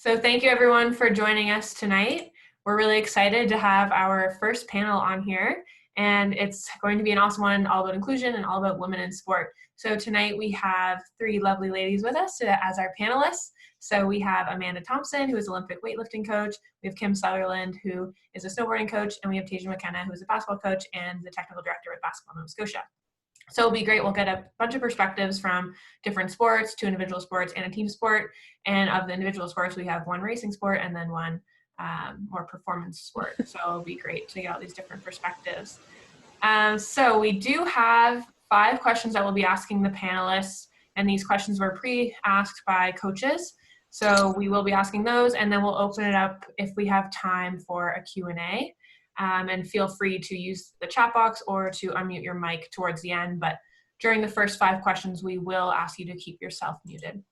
So thank you everyone for joining us tonight. We're really excited to have our first panel on here, and it's going to be an awesome one all about inclusion and all about women in sport. So tonight we have three lovely ladies with us as our panelists. So we have Amanda Thompson, who is an Olympic weightlifting coach. We have Kim Sutherland, who is a snowboarding coach, and we have Tasia McKenna, who is a basketball coach and the technical director at Basketball Nova Scotia. So it'll be great. We'll get a bunch of perspectives from different sports, two individual sports and a team sport. And of the individual sports, we have one racing sport and then one more performance sport. So it'll be great to get all these different perspectives. So we do have 5 questions that we'll be asking the panelists. And these questions were pre-asked by coaches. So we will be asking those, and then we'll open it up if we have time for a Q&A. And feel free to use the chat box or to unmute your mic towards the end. But during the first 5 questions, we will ask you to keep yourself muted.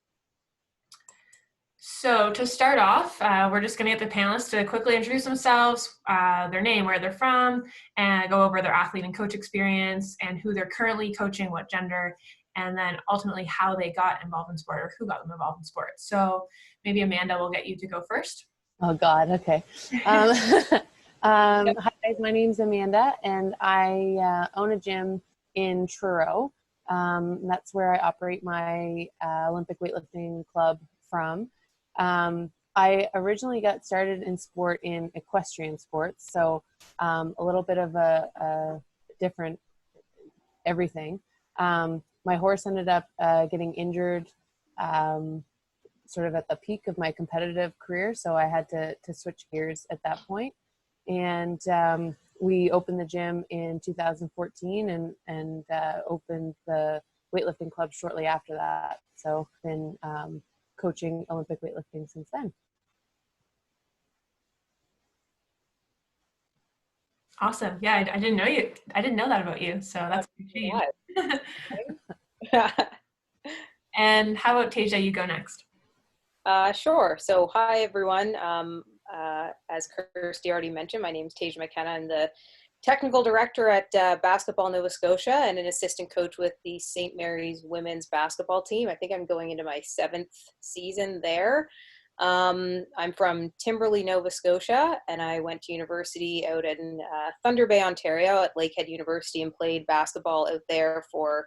So to start off, we're just going to get the panelists to quickly introduce themselves, their name, where they're from, and go over their athlete and coach experience and who they're currently coaching, what gender, and then ultimately how they got involved in sport or who got them involved in sport. So maybe Amanda will get you to go first. Oh God, okay. Hi guys, my name's Amanda, and I own a gym in Truro. That's where I operate my Olympic weightlifting club from. I originally got started in sport in equestrian sports, so a little bit of a different everything. My horse ended up getting injured sort of at the peak of my competitive career, so I had to switch gears at that point. And we opened the gym in 2014 and opened the weightlifting club shortly after that. So been coaching Olympic weightlifting since then. Awesome. Yeah, I didn't know you. I didn't know that about you. So that's great. And how about Tasia? You go next. Sure. So hi, everyone. As Kirsty already mentioned, my name is Tasia McKenna. I'm the technical director at Basketball Nova Scotia and an assistant coach with the St. Mary's women's basketball team. I think I'm going into my 7th season there. I'm from Kimberly, Nova Scotia, and I went to university out in Thunder Bay, Ontario at Lakehead University and played basketball out there for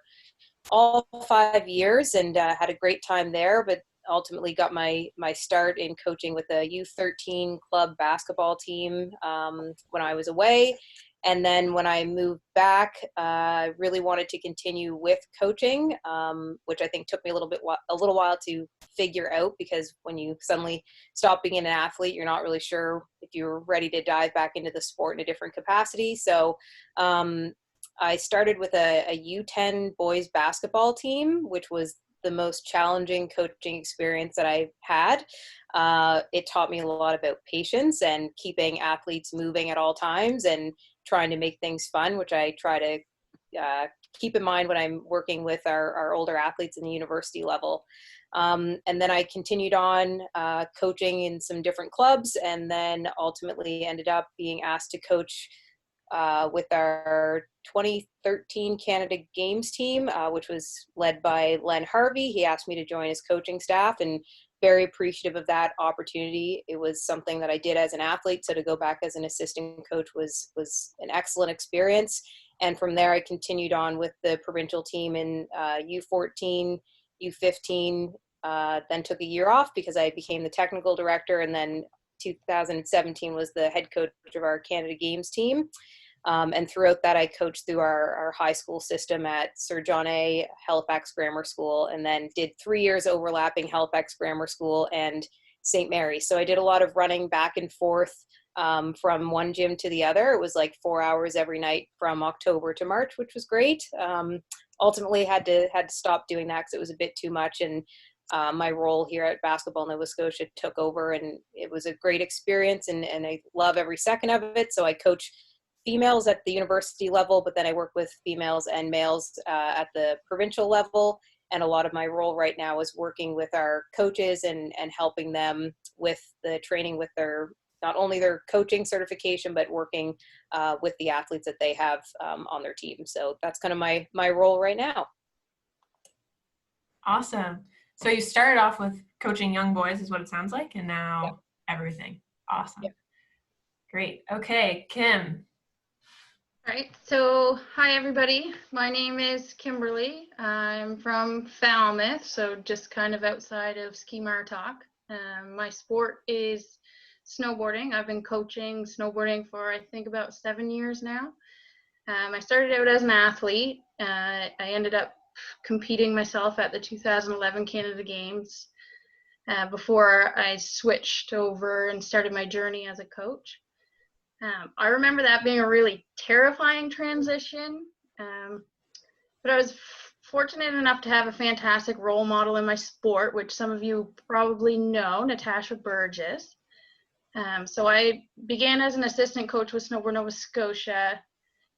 all 5 years and had a great time there, but ultimately got my start in coaching with a U13 club basketball team when I was away. And then when I moved back, really wanted to continue with coaching, which I think took me a little while to figure out, because when you suddenly stop being an athlete, you're not really sure if you're ready to dive back into the sport in a different capacity. So I started with a U10 boys basketball team, which was the most challenging coaching experience that I've had. It taught me a lot about patience and keeping athletes moving at all times and trying to make things fun, which I try to keep in mind when I'm working with our older athletes in the university level. And then I continued on coaching in some different clubs, and then ultimately ended up being asked to coach with our 2013 Canada Games team, which was led by Len Harvey. He asked me to join his coaching staff, and very appreciative of that opportunity. It was something that I did as an athlete, so to go back as an assistant coach was an excellent experience. And from there, I continued on with the provincial team in U14, U15, then took a year off because I became the technical director, and then 2017 was the head coach of our Canada Games team. And throughout that, I coached through our high school system at Sir John A. Halifax Grammar School, and then did 3 years overlapping Halifax Grammar School and St. Mary's. So I did a lot of running back and forth from one gym to the other. It was like 4 hours every night from October to March, which was great. Ultimately had to stop doing that because it was a bit too much, and my role here at Basketball Nova Scotia took over, and it was a great experience, and I love every second of it. So I coach females at the university level, but then I work with females and males at the provincial level. And a lot of my role right now is working with our coaches and helping them with the training with not only their coaching certification, but working with the athletes that they have on their team. So that's kind of my role right now. Awesome. So you started off with coaching young boys is what it sounds like, and now everything. Awesome. Yep. Great. Okay, Kim. All right, so hi everybody. My name is Kimberly. I'm from Falmouth, so just kind of outside of Ski Maritock. My sport is snowboarding. I've been coaching snowboarding for I think about 7 years now. I started out as an athlete. I ended up competing myself at the 2011 Canada Games before I switched over and started my journey as a coach. I remember that being a really terrifying transition, but I was fortunate enough to have a fantastic role model in my sport, which some of you probably know, Natasha Burgess. So I began as an assistant coach with Snowboard Nova Scotia,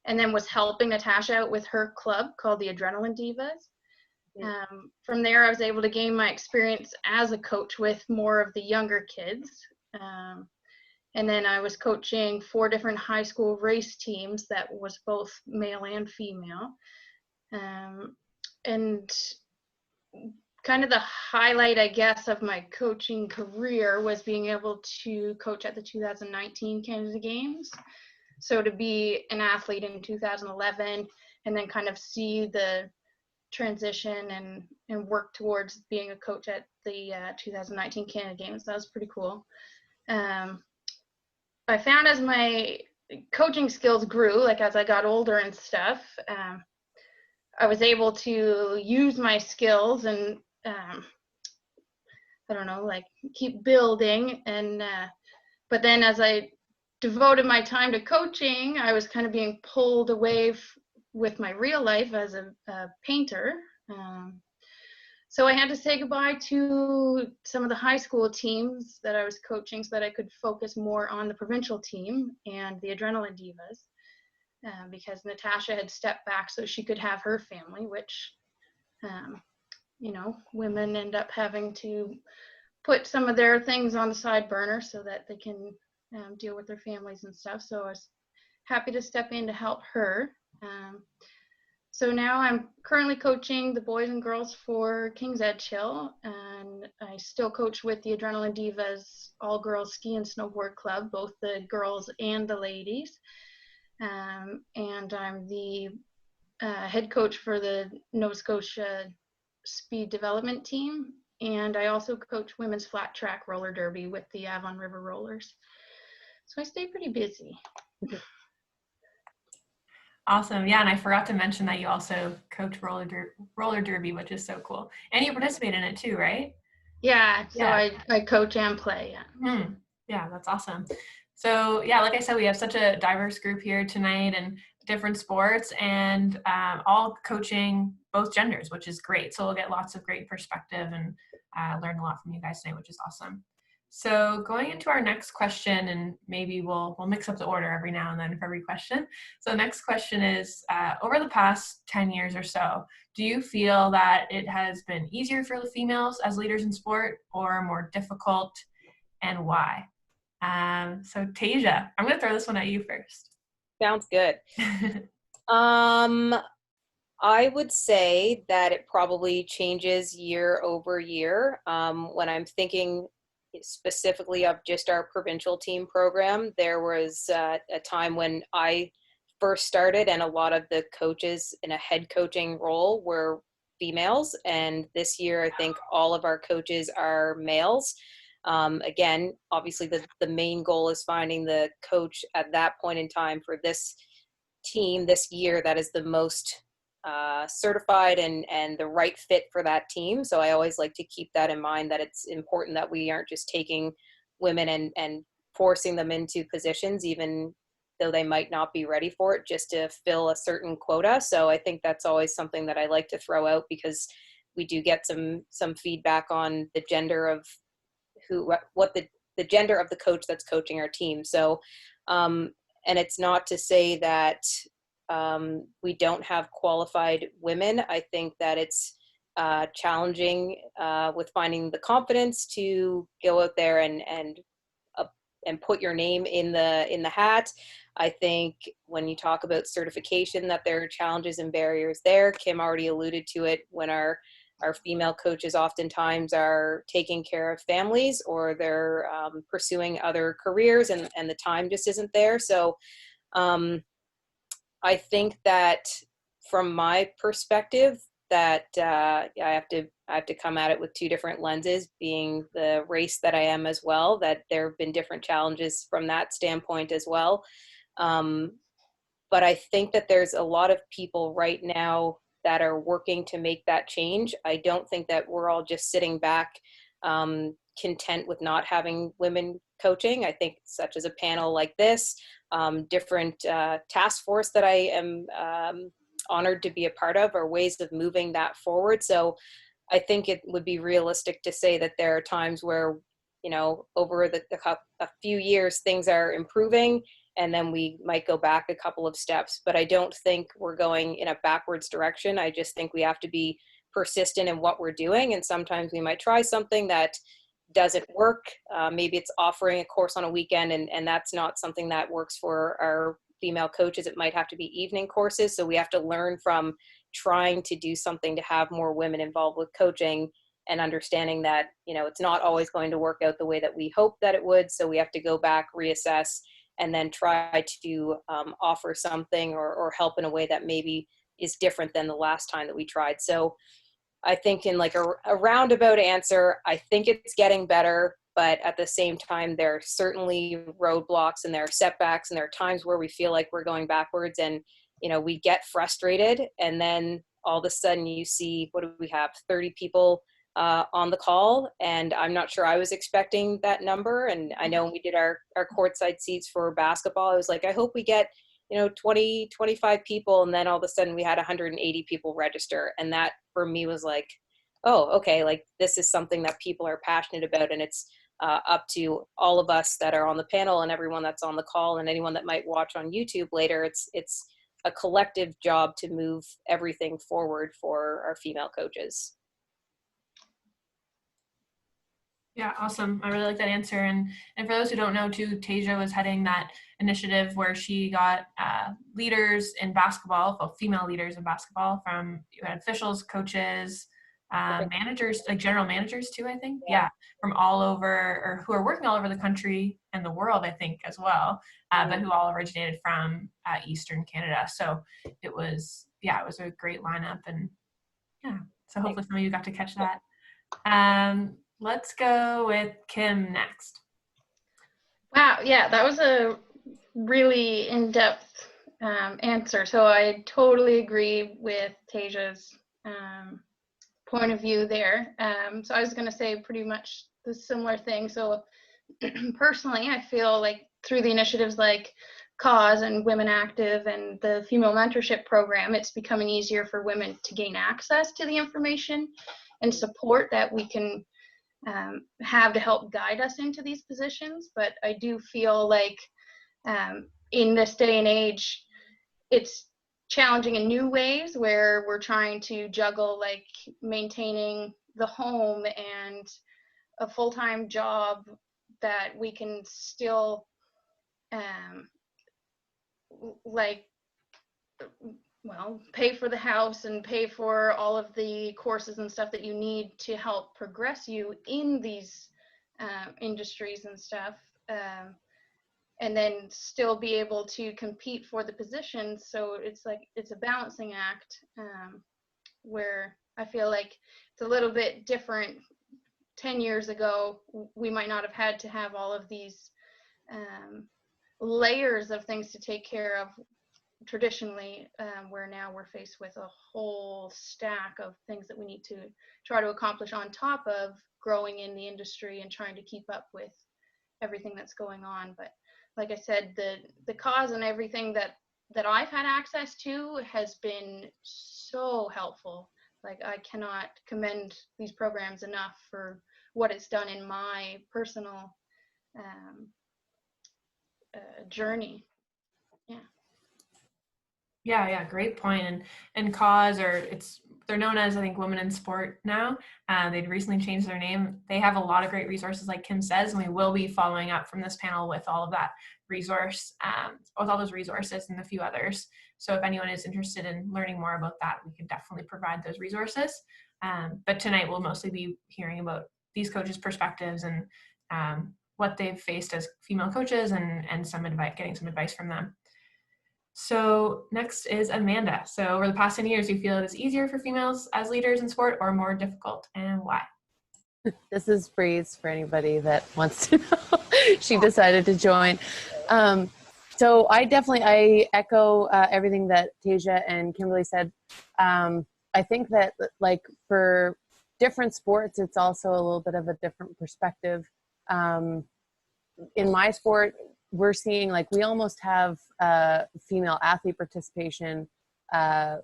and then was helping Natasha out with her club called the Adrenaline Divas. From there, I was able to gain my experience as a coach with more of the younger kids. And then I was coaching 4 different high school race teams that was both male and female. And kind of the highlight, I guess, of my coaching career was being able to coach at the 2019 Canada Games. So to be an athlete in 2011 and then kind of see the transition and work towards being a coach at the 2019 Canada Games, that was pretty cool. I found as my coaching skills grew, like as I got older and stuff, I was able to use my skills and I don't know, like keep building. And but then as I devoted my time to coaching, I was kind of being pulled away with my real life as a painter. So I had to say goodbye to some of the high school teams that I was coaching so that I could focus more on the provincial team and the Adrenaline Divas, because Natasha had stepped back so she could have her family, which, you know, women end up having to put some of their things on the side burner so that they can deal with their families and stuff. So I was happy to step in to help her. So now I'm currently coaching the boys and girls for King's Edgehill, and I still coach with the Adrenaline Divas all-girls ski and snowboard club, both the girls and the ladies. And I'm the head coach for the Nova Scotia speed development team, and I also coach women's flat track roller derby with the Avon River Rollers. So I stay pretty busy. Awesome. Yeah, and I forgot to mention that you also coach roller derby, which is so cool. And you participate in it too, right? Yeah, so Yeah. I coach and play. Yeah. Yeah, that's awesome. So yeah, like I said, we have such a diverse group here tonight and different sports and all coaching both genders, which is great. So we'll get lots of great perspective and learn a lot from you guys tonight, which is awesome. So going into our next question, and maybe we'll mix up the order every now and then for every question. So next question is, over the past 10 years or so, do you feel that it has been easier for the females as leaders in sport or more difficult, and why? So Tasia, I'm going to throw this one at you first. Sounds good. I would say that it probably changes year over year. When I'm thinking specifically of just our provincial team program, there was a time when I first started and a lot of the coaches in a head coaching role were females. And this year, I think all of our coaches are males. Again, obviously the main goal is finding the coach at that point in time for this team this year that is the most certified and the right fit for that team. So I always like to keep that in mind, that it's important that we aren't just taking women and forcing them into positions, even though they might not be ready for it, just to fill a certain quota. So I think that's always something that I like to throw out, because we do get some feedback on the gender of what the gender of the coach that's coaching our team. So, and it's not to say that we don't have qualified women. I think that it's challenging with finding the confidence to go out there and put your name in the hat. I think when you talk about certification, that there are challenges and barriers there. Kim already alluded to it when our our female coaches oftentimes are taking care of families, or they're pursuing other careers, and the time just isn't there. So I think that from my perspective, that I have to come at it with two different lenses, being the race that I am as well, that there have been different challenges from that standpoint as well. But I think that there's a lot of people right now that are working to make that change. I don't think that we're all just sitting back content with not having women coaching. I think such as a panel like this, different task force that I am honored to be a part of, are ways of moving that forward. So I think it would be realistic to say that there are times where, you know, over a few years, things are improving, and then we might go back a couple of steps. But I don't think we're going in a backwards direction. I just think we have to be persistent in what we're doing. And sometimes we might try something that doesn't work. Maybe it's offering a course on a weekend, and that's not something that works for our female coaches. It might have to be evening courses. So we have to learn from trying to do something to have more women involved with coaching, and understanding that, you know, it's not always going to work out the way that we hope that it would. So we have to go back, reassess, and then try to offer something or help in a way that maybe is different than the last time that we tried. So I think in like a roundabout answer, I think it's getting better, but at the same time, there are certainly roadblocks and there are setbacks, and there are times where we feel like we're going backwards, and, you know, we get frustrated, and then all of a sudden you see, what do we have, 30 people on the call, and I'm not sure I was expecting that number. And I know when we did our courtside seats for basketball, I was like, I hope we get, you know, 20, 25 people. And then all of a sudden we had 180 people register. And that for me was like, oh, okay, like this is something that people are passionate about. And it's up to all of us that are on the panel, and everyone that's on the call, and anyone that might watch on YouTube later. It's a collective job to move everything forward for our female coaches. Yeah, awesome. I really like that answer. And for those who don't know too, Tasia was heading that initiative where she got leaders in basketball, well, female leaders in basketball, from officials, coaches, managers, like general managers too, I think. Yeah, from all over, or who are working all over the country and the world, I think, as well, but who all originated from Eastern Canada. So it was a great lineup. And yeah, so hopefully some of you got to catch that. Let's go with Kim next. Wow, yeah, that was a really in-depth answer. So I totally agree with Tasia's point of view there. So I was going to say pretty much the similar thing. So personally, I feel like through the initiatives like Cause and Women Active and the Female Mentorship Program, it's becoming easier for women to gain access to the information and support that we can have to help guide us into these positions. But I do feel like in this day and age, it's challenging in new ways, where we're trying to juggle like maintaining the home and a full-time job, that we can still pay for the house and pay for all of the courses and stuff that you need to help progress you in these industries and stuff, and then still be able to compete for the positions. So it's like, it's a balancing act, where I feel like it's a little bit different. 10 years ago, we might not have had to have all of these layers of things to take care of traditionally, where now we're faced with a whole stack of things that we need to try to accomplish on top of growing in the industry and trying to keep up with everything that's going on. But like I said, the Cause and everything that I've had access to has been so helpful. Like, I cannot commend these programs enough for what it's done in my personal journey. Yeah, great point. And Cause, they're known as, I think, Women in Sport now. They'd recently changed their name. They have a lot of great resources, like Kim says, and we will be following up from this panel with all of that resource, with all those resources and a few others. So if anyone is interested in learning more about that, we can definitely provide those resources. But tonight we'll mostly be hearing about these coaches' perspectives and what they've faced as female coaches and some advice, getting some advice from them. So next is Amanda. So over the past 10 years, do you feel it is easier for females as leaders in sport or more difficult, and why? This is Breeze for anybody that wants to know. She decided to join. So I echo everything that Tasia and Kimberly said. I think that like for different sports, it's also a little bit of a different perspective. In my sport, we're seeing like we almost have female athlete participation higher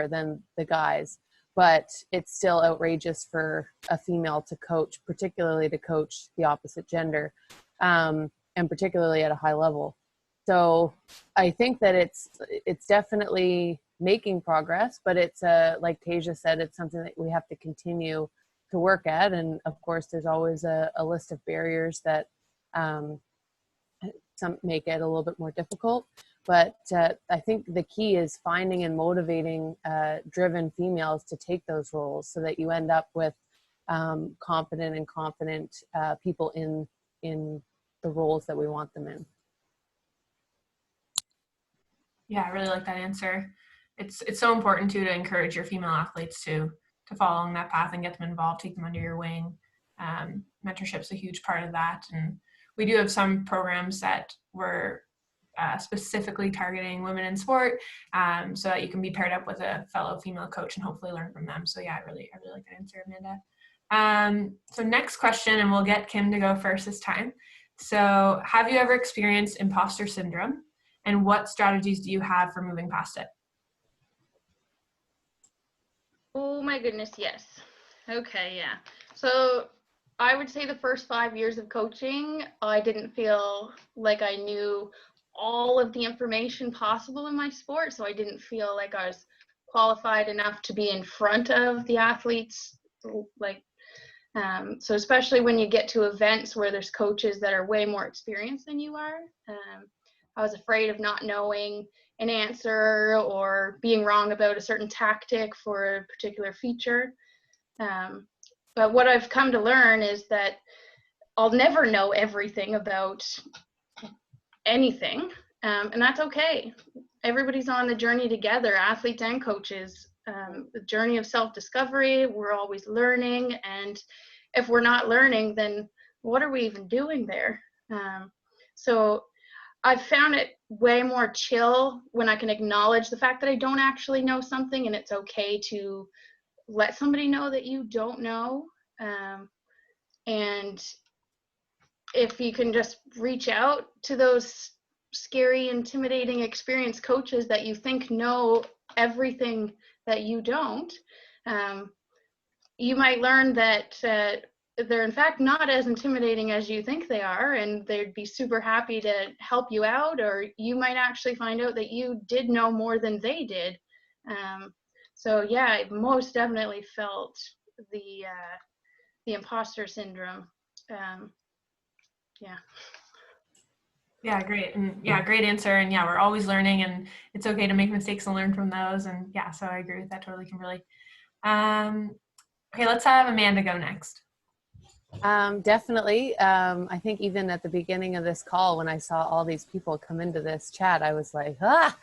than the guys, but it's still outrageous for a female to coach, particularly to coach the opposite gender, and particularly at a high level. So I think that it's definitely making progress, but it's like Tasia said, it's something that we have to continue to work at. And of course, there's always a list of barriers that some make it a little bit more difficult. But I think the key is finding and motivating driven females to take those roles so that you end up with competent and confident people in the roles that we want them in. Yeah, I really like that answer. It's so important too to encourage your female athletes to follow along that path and get them involved, take them under your wing. Mentorship's a huge part of that, and we do have some programs that we're specifically targeting women in sport, so that you can be paired up with a fellow female coach and hopefully learn from them. So yeah, I really like that answer, Amanda. So next question, and we'll get Kim to go first this time. So have you ever experienced imposter syndrome, and what strategies do you have for moving past it? Oh my goodness, yes. Okay, yeah. So I would say the first 5 years of coaching, I didn't feel like I knew all of the information possible in my sport. So I didn't feel like I was qualified enough to be in front of the athletes. So especially when you get to events where there's coaches that are way more experienced than you are, I was afraid of not knowing an answer or being wrong about a certain tactic for a particular feature. But what I've come to learn is that I'll never know everything about anything, and that's okay. Everybody's on the journey together, athletes and coaches, the journey of self-discovery. We're always learning, and if we're not learning, then what are we even doing there? So I've found it way more chill when I can acknowledge the fact that I don't actually know something, and it's okay to let somebody know that you don't know. And if you can just reach out to those scary, intimidating, experienced coaches that you think know everything that you don't, you might learn that they're in fact not as intimidating as you think they are, and they'd be super happy to help you out, or you might actually find out that you did know more than they did. So yeah, I most definitely felt the imposter syndrome. Yeah. Yeah, great. And yeah, great answer. And yeah, we're always learning, and it's okay to make mistakes and learn from those. And yeah, so I agree with that totally, Kimberly. Okay, let's have Amanda go next. Definitely. I think even at the beginning of this call, when I saw all these people come into this chat, I was like, ah.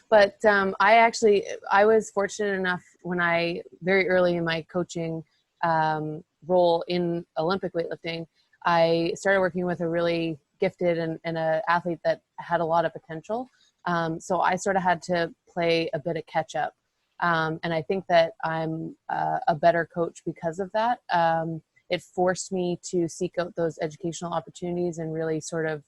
But I was fortunate enough when very early in my coaching role in Olympic weightlifting, I started working with a really gifted and an athlete that had a lot of potential. So I sort of had to play a bit of catch up. And I think that I'm a better coach because of that. It forced me to seek out those educational opportunities and really sort of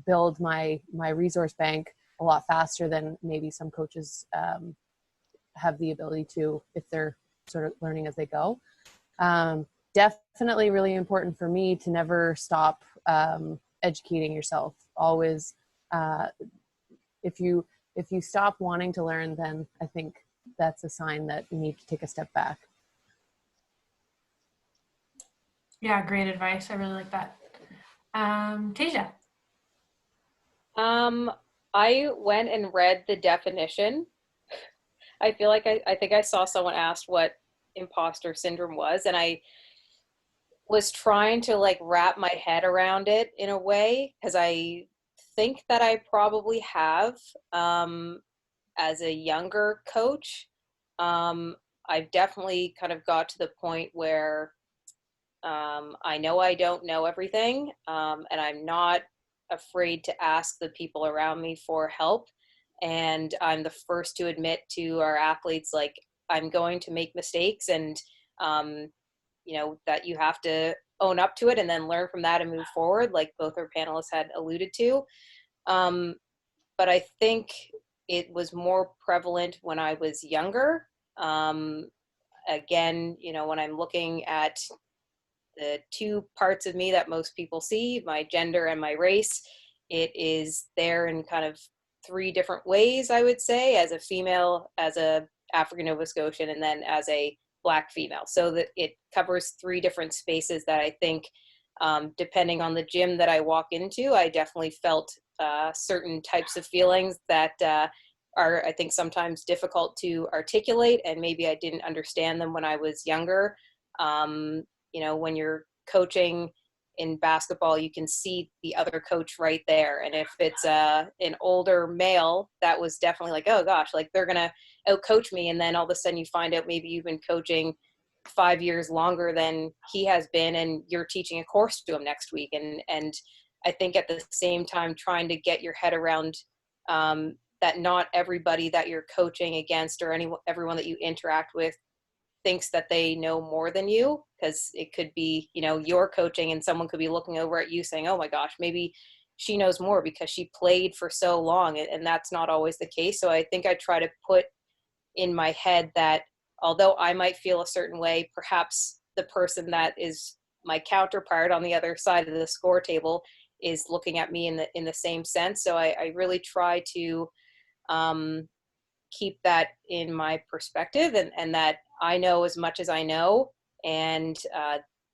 build my resource bank a lot faster than maybe some coaches have the ability to if they're sort of learning as they go. Definitely really important for me to never stop educating yourself. Always, if you stop wanting to learn, then I think that's a sign that you need to take a step back. Yeah, great advice. I really like that. Tasia. I went and read the definition I feel like I think I saw someone asked what imposter syndrome was, and I was trying to like wrap my head around it in a way, because I think that I probably have, as a younger coach. I've definitely kind of got to the point where I know I don't know everything, and I'm not afraid to ask the people around me for help. And I'm the first to admit to our athletes, like, I'm going to make mistakes, and um, that you have to own up to it and then learn from that and move forward, like both our panelists had alluded to. Um, but I think it was more prevalent when I was younger. Again, when I'm looking at the two parts of me that most people see, my gender and my race, it is there in kind of three different ways, I would say, as a female, as a African Nova Scotian, and then as a Black female. So that it covers three different spaces that I think, depending on the gym that I walk into, I definitely felt certain types of feelings that are, I think, sometimes difficult to articulate, and maybe I didn't understand them when I was younger. When you're coaching in basketball, you can see the other coach right there. And if it's an older male, that was definitely like, oh gosh, like they're going to outcoach me. And then all of a sudden you find out maybe you've been coaching 5 years longer than he has been, and you're teaching a course to him next week. And I think at the same time, trying to get your head around that not everybody that you're coaching against, or everyone that you interact with, thinks that they know more than you, because it could be, you're coaching and someone could be looking over at you saying, oh my gosh, maybe she knows more because she played for so long, and that's not always the case. So I think I try to put in my head that although I might feel a certain way, perhaps the person that is my counterpart on the other side of the score table is looking at me in the same sense. So I really try to keep that in my perspective, and that I know as much as I know, and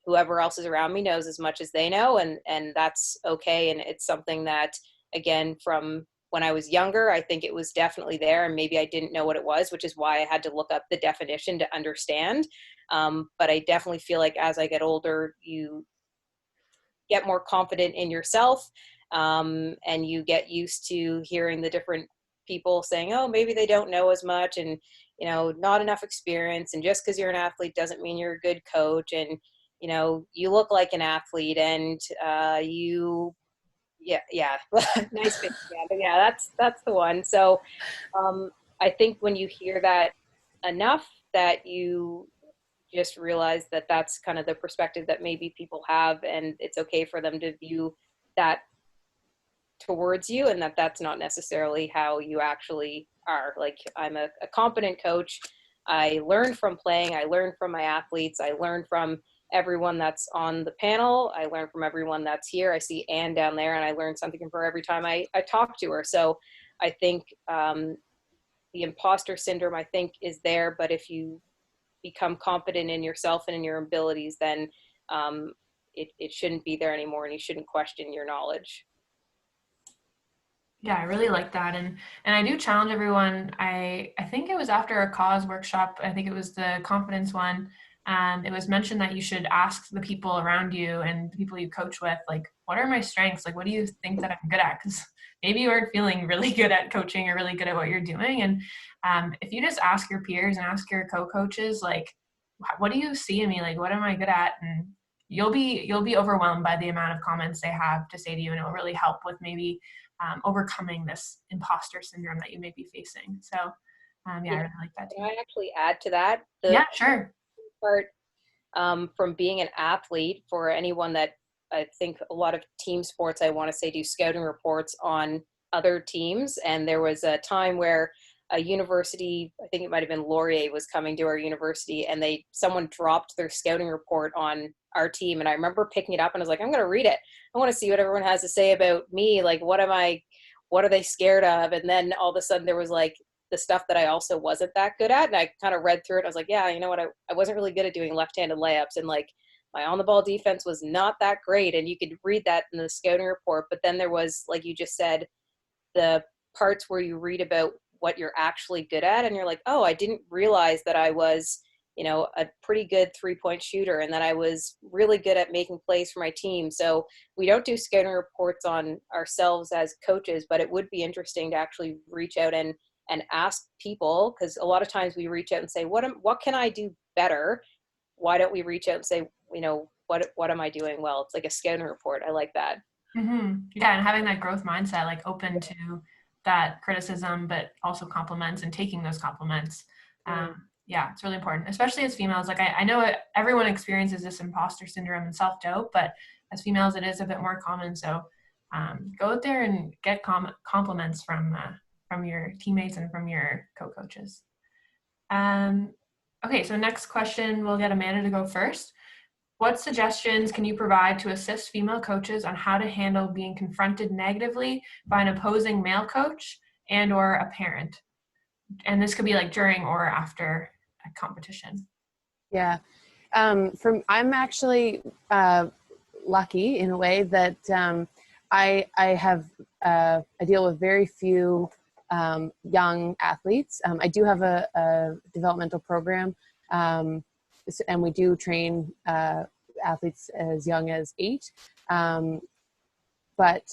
whoever else is around me knows as much as they know, and that's okay. And it's something that, again, from when I was younger, I think it was definitely there, and maybe I didn't know what it was, which is why I had to look up the definition to understand. But I definitely feel like as I get older, you get more confident in yourself, and you get used to hearing the different people saying, oh, maybe they don't know as much, and not enough experience, and just because you're an athlete doesn't mean you're a good coach, and you look like an athlete, and you yeah nice bit, yeah, that's the one. So I think when you hear that enough, that you just realize that that's kind of the perspective that maybe people have, and it's okay for them to view that towards you, and that's not necessarily how you actually are. Like, I'm a competent coach. I learn from playing. I learn from my athletes. I learn from everyone that's on the panel. I learn from everyone that's here. I see Anne down there, and I learn something from her every time I talk to her. So I think the imposter syndrome, I think, is there, but if you become confident in yourself and in your abilities, then it shouldn't be there anymore, and you shouldn't question your knowledge. Yeah, I really like that. And I do challenge everyone. I think it was after a cause workshop, I think it was the confidence one. It was mentioned that you should ask the people around you and the people you coach with, like, what are my strengths? Like, what do you think that I'm good at? Because maybe you aren't feeling really good at coaching or really good at what you're doing. And if you just ask your peers and ask your co-coaches, like, what do you see in me? Like, what am I good at? And you'll be overwhelmed by the amount of comments they have to say to you, and it will really help with maybe overcoming this imposter syndrome that you may be facing. So yeah, I really like that too. Can I actually add to that? Yeah, sure. Part from being an athlete, for anyone that, I think a lot of team sports, I want to say, do scouting reports on other teams. And there was a time where a university, I think it might have been Laurier, was coming to our university, and someone dropped their scouting report on our team. And I remember picking it up, and I was like, I'm going to read it. I want to see what everyone has to say about me. Like, what are they scared of? And then all of a sudden there was like the stuff that I also wasn't that good at. And I kind of read through it. I was like, yeah, you know what? I wasn't really good at doing left-handed layups, and like my on the ball defense was not that great. And you could read that in the scouting report. But then there was, like you just said, the parts where you read about what you're actually good at. And you're like, oh, I didn't realize that I was, a pretty good 3-point shooter and that I was really good at making plays for my team. So we don't do scouting reports on ourselves as coaches, but it would be interesting to actually reach out and ask people, because a lot of times we reach out and say, what can I do better? Why don't we reach out and say, what am I doing well? It's like a scouting report. I like that. Mm-hmm. Yeah, and having that growth mindset, like open to that criticism, but also compliments and taking those compliments. Yeah, it's really important, especially as females. Like I know everyone experiences this imposter syndrome and self-doubt, but as females, it is a bit more common. So go out there and get compliments from your teammates and from your co-coaches. Okay, so next question, we'll get Amanda to go first. What suggestions can you provide to assist female coaches on how to handle being confronted negatively by an opposing male coach and or a parent? And this could be like during or after a competition. Yeah. I'm actually lucky in a way that I deal with very few young athletes. I do have a developmental program, and we do train athletes as young as 8. But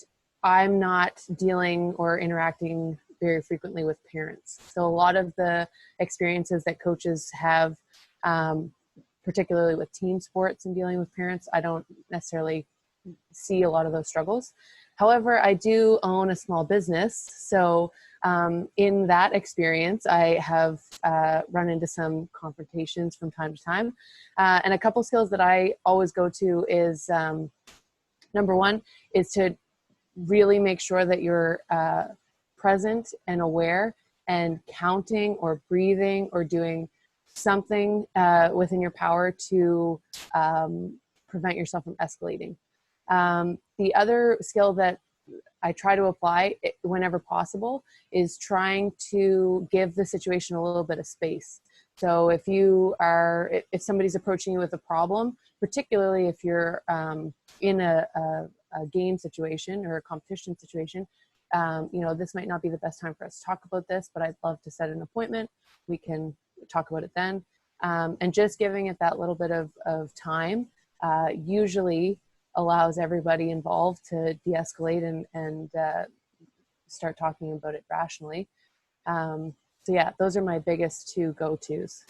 I'm not dealing or interacting very frequently with parents. So a lot of the experiences that coaches have, particularly with team sports and dealing with parents, I don't necessarily see a lot of those struggles. However, I do own a small business. So in that experience, I have run into some confrontations from time to time. And a couple skills that I always go to is, number one, is to really make sure that you're present and aware and counting or breathing or doing something within your power to prevent yourself from escalating. The other skill that I try to apply whenever possible is trying to give the situation a little bit of space. So if somebody's approaching you with a problem, particularly if you're in a game situation or a competition situation, this might not be the best time for us to talk about this, but I'd love to set an appointment. We can talk about it then. And just giving it that little bit of time usually allows everybody involved to de-escalate and start talking about it rationally. So yeah, those are my biggest 2 go-tos.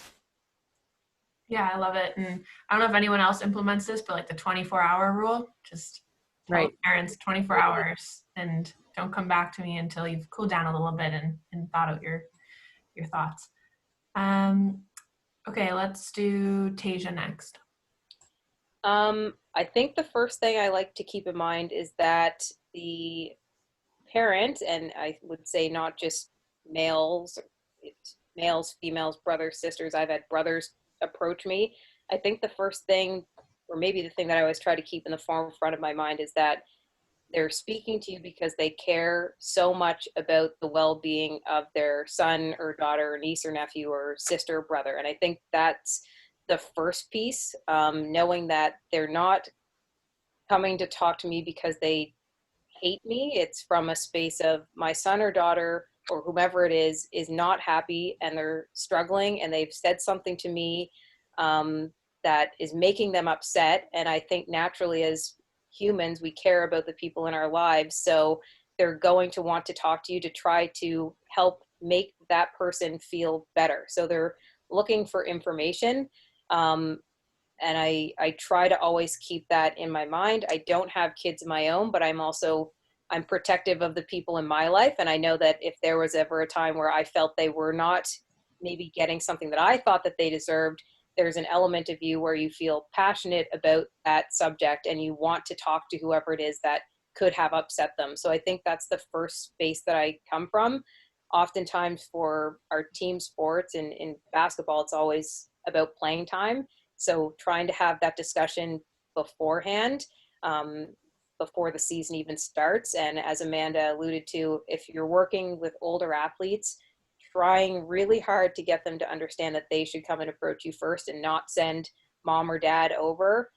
Yeah, I love it. And I don't know if anyone else implements this, but like the 24-hour rule, just tell parents 24 hours and don't come back to me until you've cooled down a little bit and thought out your thoughts. Okay, let's do Tasia next. I think the first thing I like to keep in mind is that the parent, and I would say not just males, females, brothers, sisters. I've had brothers approach me. I think the first thing, or maybe the thing that I always try to keep in the forefront of my mind, is that they're speaking to you because they care so much about the well-being of their son or daughter or niece or nephew or sister or brother. And I think that's the first piece, knowing that they're not coming to talk to me because they hate me. It's from a space of my son or daughter or whomever it is not happy and they're struggling and they've said something to me that is making them upset. And I think naturally as humans, we care about the people in our lives. So they're going to want to talk to you to try to help make that person feel better. So they're looking for information. And I try to always keep that in my mind. I don't have kids of my own, but I'm protective of the people in my life. And I know that if there was ever a time where I felt they were not maybe getting something that I thought that they deserved, there's an element of you where you feel passionate about that subject and you want to talk to whoever it is that could have upset them. So I think that's the first space that I come from. Oftentimes for our team sports in basketball, it's always about playing time. So trying to have that discussion beforehand, before the season even starts. And as Amanda alluded to, if you're working with older athletes, trying really hard to get them to understand that they should come and approach you first and not send mom or dad over,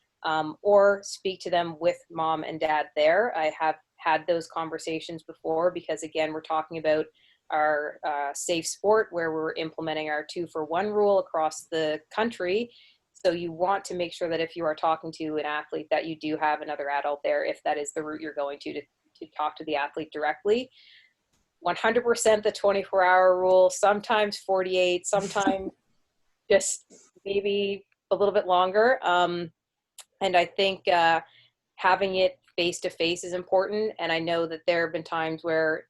or speak to them with mom and dad there. I have had those conversations before because, again, we're talking about our safe sport, where we're implementing our 2-for-1 rule across the country. So you want to make sure that if you are talking to an athlete, that you do have another adult there, if that is the route you're going to talk to the athlete directly. 100% the 24-hour rule, sometimes 48, sometimes just maybe a little bit longer. And I think having it face-to-face is important. And I know that there have been times where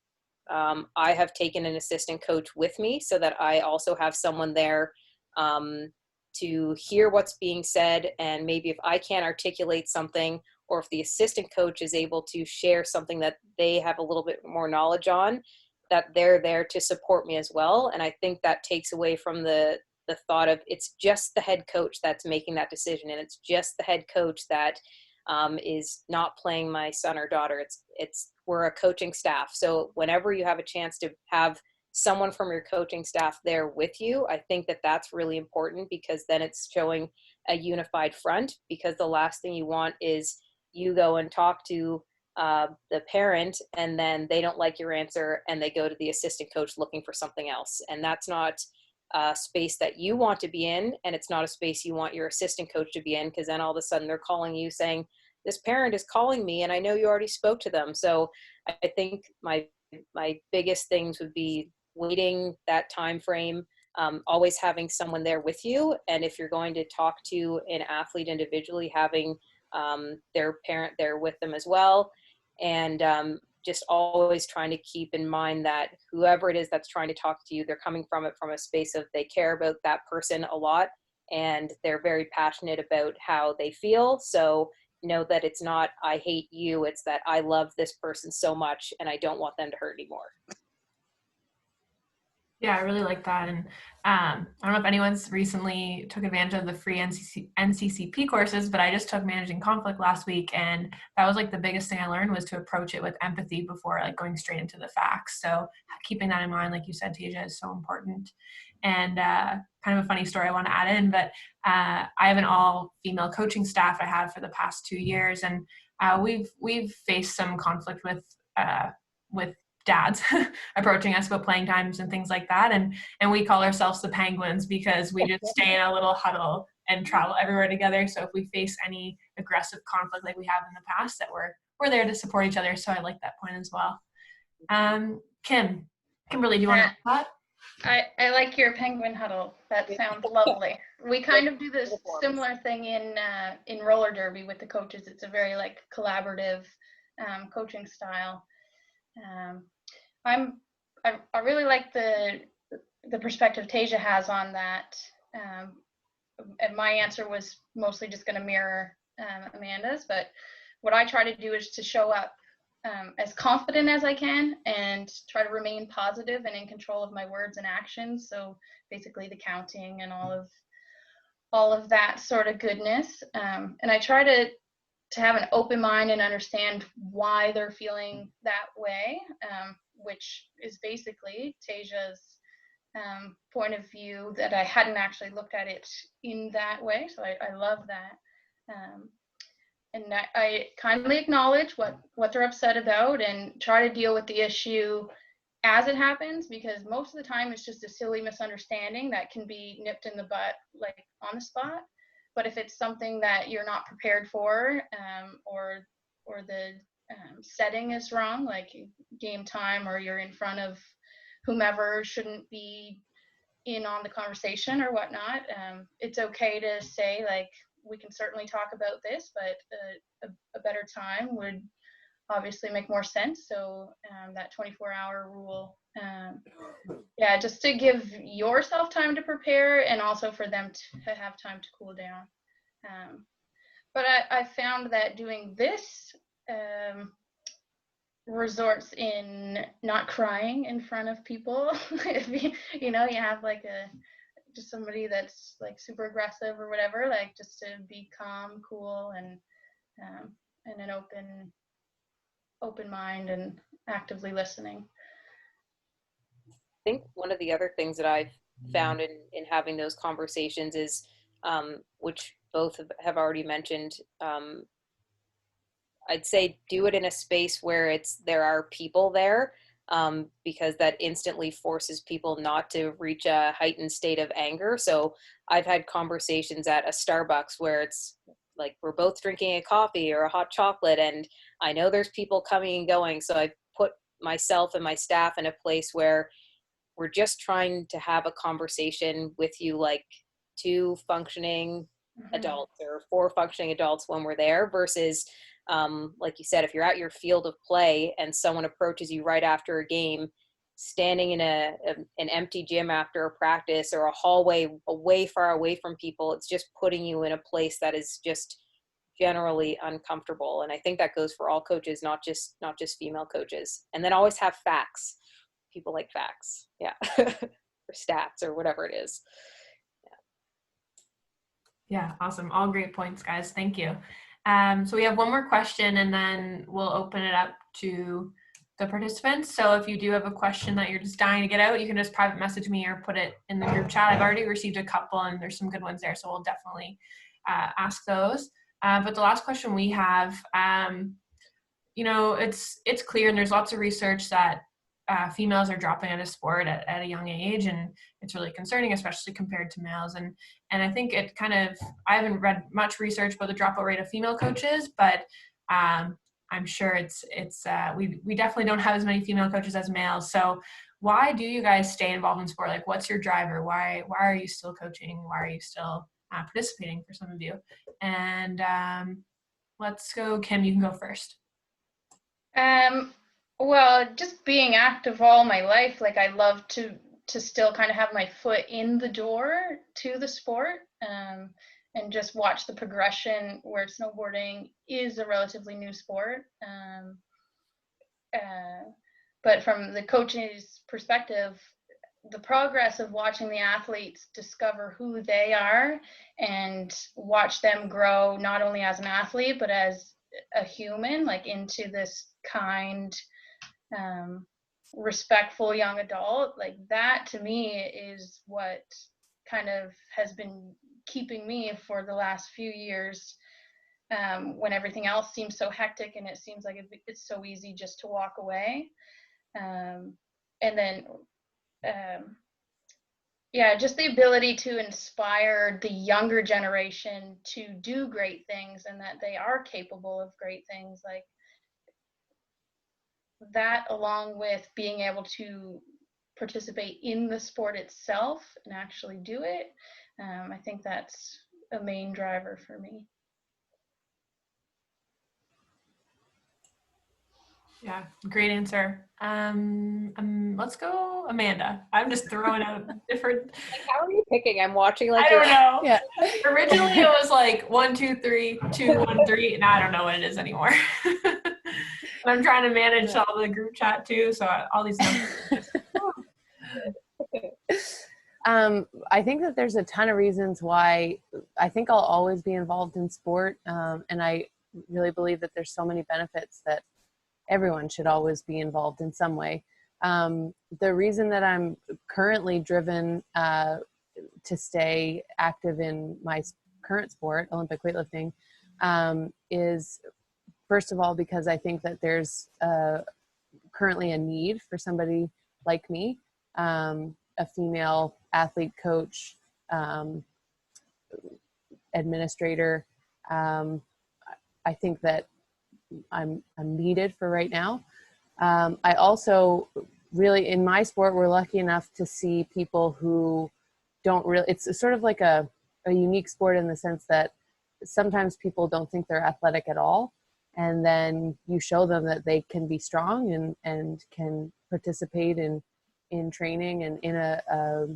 I have taken an assistant coach with me so that I also have someone there to hear what's being said. And maybe if I can't articulate something, or if the assistant coach is able to share something that they have a little bit more knowledge on, that they're there to support me as well. And I think that takes away from the thought of it's just the head coach that's making that decision, and it's just the head coach that is not playing my son or daughter. We're a coaching staff. So whenever you have a chance to have someone from your coaching staff there with you, I think that that's really important, because then it's showing a unified front. Because the last thing you want is you go and talk to the parent, and then they don't like your answer and they go to the assistant coach looking for something else. And that's not a space that you want to be in, and it's not a space you want your assistant coach to be in, because then all of a sudden they're calling you saying, this parent is calling me and I know you already spoke to them. So I think my biggest things would be waiting that time frame, always having someone there with you. And if you're going to talk to an athlete individually, having their parent there with them as well. And just always trying to keep in mind that whoever it is that's trying to talk to you, they're coming from it from a space of they care about that person a lot, and they're very passionate about how they feel. So know that it's not, I hate you, it's that I love this person so much and I don't want them to hurt anymore. Yeah, I really like that. And I don't know if anyone's recently took advantage of the free NCCP courses, but I just took Managing Conflict last week, and that was like the biggest thing I learned was to approach it with empathy before like going straight into the facts. So keeping that in mind, like you said, Tasia, is so important. And kind of a funny story I want to add in, but I have an all-female coaching staff I have for the past 2 years, and we've faced some conflict with dads approaching us about playing times and things like that, and we call ourselves the Penguins because we just stay in a little huddle and travel everywhere together. So if we face any aggressive conflict like we have in the past, that we're there to support each other. So I like that point as well. Kimberly, do you want to add that? I like your penguin huddle. That sounds lovely. We kind of do this similar thing in roller derby with the coaches. It's a very like collaborative coaching style. I really like the perspective Tasia has on that. And my answer was mostly just going to mirror Amanda's, but what I try to do is to show up as confident as I can and try to remain positive and in control of my words and actions. So basically the counting and all of that sort of goodness. And I try to have an open mind and understand why they're feeling that way, which is basically Tasia's point of view, that I hadn't actually looked at it in that way. So I love that. And I kindly acknowledge what they're upset about and try to deal with the issue as it happens, because most of the time it's just a silly misunderstanding that can be nipped in the butt like on the spot. But if it's something that you're not prepared for, or the setting is wrong, like game time, or you're in front of whomever shouldn't be in on the conversation or whatnot, it's okay to say like, we can certainly talk about this, but a better time would obviously make more sense. So that 24-hour rule, just to give yourself time to prepare and also for them to have time to cool down. But I found that doing this resorts in not crying in front of people. If you have like just somebody that's like super aggressive or whatever, like just to be calm, cool, and an open mind and actively listening. I think one of the other things that I've found in having those conversations is, which both have already mentioned, I'd say do it in a space where there are people there. because that instantly forces people not to reach a heightened state of anger. So I've had conversations at a Starbucks where it's like we're both drinking a coffee or a hot chocolate, and I know there's people coming and going. So I put myself and my staff in a place where we're just trying to have a conversation with you like two functioning adults or four functioning adults when we're there, versus like you said, if you're at your field of play and someone approaches you right after a game, standing in an empty gym after a practice or a hallway far away from people, it's just putting you in a place that is just generally uncomfortable. And I think that goes for all coaches, not just female coaches. And then always have facts. People like facts, yeah. Or stats or whatever it is. Yeah, awesome. All great points, guys. Thank you. So we have one more question and then we'll open it up to the participants. So if you do have a question that you're just dying to get out, you can just private message me or put it in the group chat. I've already received a couple and there's some good ones there, so we'll definitely ask those. But the last question we have, it's clear and there's lots of research that females are dropping out of sport at a young age, and it's really concerning, especially compared to males. And I think it kind of, I haven't read much research about the dropout rate of female coaches, but I'm sure we definitely don't have as many female coaches as males. So why do you guys stay involved in sport? Like, what's your driver? Why are you still coaching? Why are you still participating for some of you? And let's go, Kim, you can go first. Well, just being active all my life, like I love to still kind of have my foot in the door to the sport, and just watch the progression where snowboarding is a relatively new sport. But from the coach's perspective, the progress of watching the athletes discover who they are and watch them grow, not only as an athlete, but as a human, like into this kind, respectful young adult, like that to me is what kind of has been keeping me for the last few years, when everything else seems so hectic and it seems like it's so easy just to walk away. And then just the ability to inspire the younger generation to do great things and that they are capable of great things, like that, along with being able to participate in the sport itself and actually do it. I think that's a main driver for me. Yeah, great answer. Let's go, Amanda. I'm just throwing out different. Like, how are you picking? I'm watching like. I don't know. Yeah. Originally it was like 1, 2, 3, 2, 1, 3. Now I don't know what it is anymore. And I'm trying to manage all the group chat too, so all these numbers. I think that there's a ton of reasons why I think I'll always be involved in sport, and I really believe that there's so many benefits that everyone should always be involved in some way. The reason that I'm currently driven to stay active in my current sport, Olympic weightlifting, is first of all because I think that there's currently a need for somebody like me, a female athlete coach, administrator. I think that I'm needed for right now. I also really, in my sport, we're lucky enough to see people who don't really, it's sort of like a unique sport in the sense that sometimes people don't think they're athletic at all. And then you show them that they can be strong and can participate in training and in a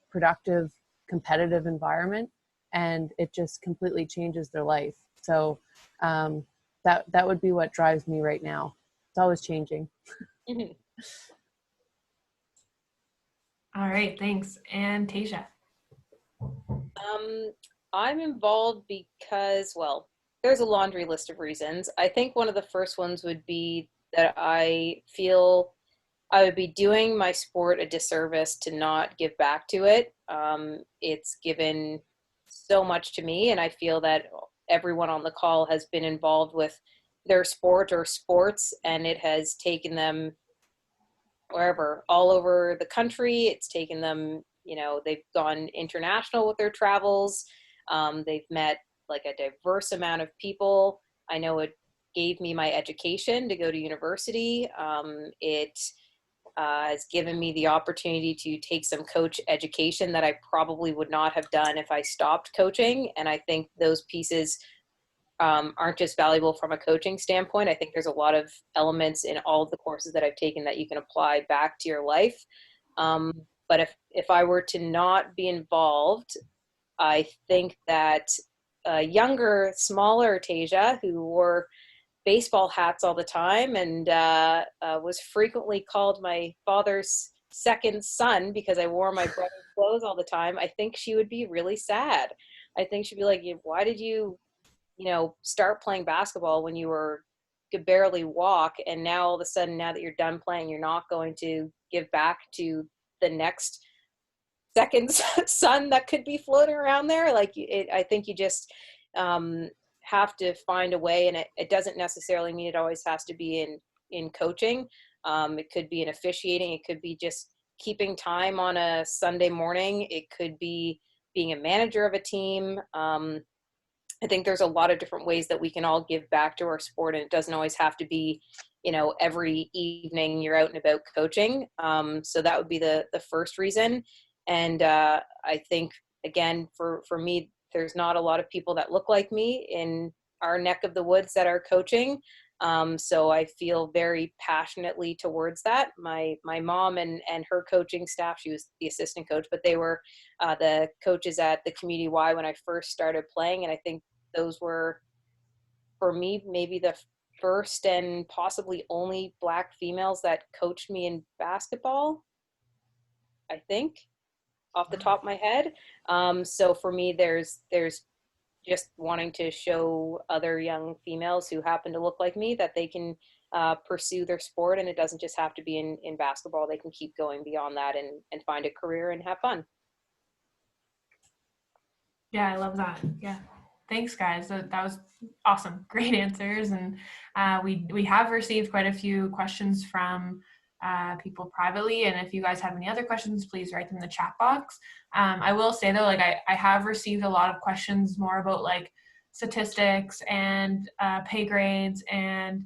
productive, competitive environment. And it just completely changes their life. So that would be what drives me right now. It's always changing. Mm-hmm. All right, thanks. And Tasia. I'm involved because, well, there's a laundry list of reasons. I think one of the first ones would be that I feel I would be doing my sport a disservice to not give back to it. It's given so much to me, and I feel that everyone on the call has been involved with their sport or sports, and it has taken them wherever, all over the country. It's taken them, they've gone international with their travels. They've met like a diverse amount of people. I know it gave me my education to go to university. It has given me the opportunity to take some coach education that I probably would not have done if I stopped coaching. And I think those pieces aren't just valuable from a coaching standpoint. I think there's a lot of elements in all of the courses that I've taken that you can apply back to your life. But if I were to not be involved, I think that a younger, smaller Tasia, who wore baseball hats all the time and was frequently called my father's second son because I wore my brother's clothes all the time, I think she would be really sad. I think she'd be like, why did you, start playing basketball when you could barely walk, and now all of a sudden, now that you're done playing, you're not going to give back to the next second son that could be floating around there? I think you just have to find a way, and it doesn't necessarily mean it always has to be in coaching. It could be in officiating. It could be just keeping time on a Sunday morning. It could be being a manager of a team. I think there's a lot of different ways that we can all give back to our sport, and it doesn't always have to be, every evening you're out and about coaching. So that would be the first reason. And I think, again, for me, there's not a lot of people that look like me in our neck of the woods that are coaching. So I feel very passionately towards that. My mom and her coaching staff, she was the assistant coach, but they were the coaches at the Community Y when I first started playing. And I think those were, for me, maybe the first and possibly only Black females that coached me in basketball, I think, off the top of my head. So for me, there's just wanting to show other young females who happen to look like me that they can pursue their sport, and it doesn't just have to be in basketball. They can keep going beyond that and find a career and have fun. Yeah, I love that. Yeah. Thanks, guys. That was awesome. Great answers. And we have received quite a few questions from people privately. And if you guys have any other questions, please write them in the chat box. I will say though, I have received a lot of questions more about statistics and pay grades and